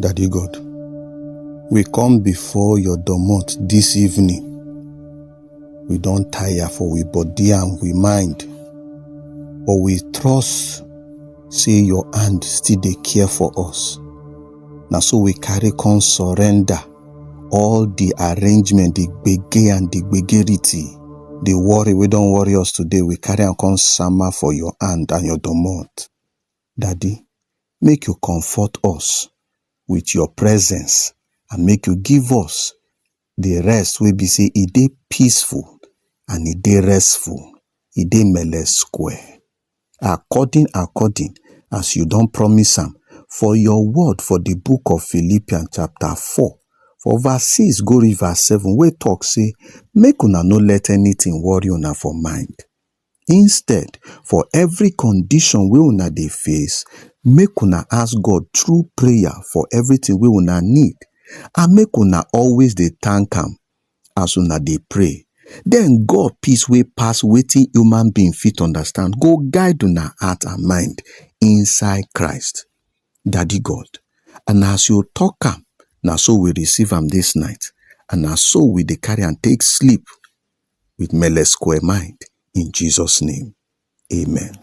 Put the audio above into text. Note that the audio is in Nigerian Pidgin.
Daddy God, we come before your domot this evening. We don't tire for we body and we mind, but we trust say your hand still dey care for us. Now so we carry come surrender all the arrangement, the gbege and the gbegerity, the worry we don't worry us today. We carry and come sama for your hand and your domot. Daddy, make you comfort us with your presence and make you give us the rest we be say e dey peaceful and e dey restful, e dey mele square. According as you don't promise am for your word for the book of Philippians chapter 4 for verse 6 go read verse 7 wey talk say make una no let anything worry una for mind. Instead, for every condition wey una dey face, make una ask God through prayer for everything wey una need, and make una always dey thank am as una dey pray. Then God peace wey pass wetin human being fit understand go guide una heart and mind inside Christ. Daddy God, and as you talk am, na so we receive am this night, and na so we dey carry and take sleep with mele square mind in Jesus' name. Amen.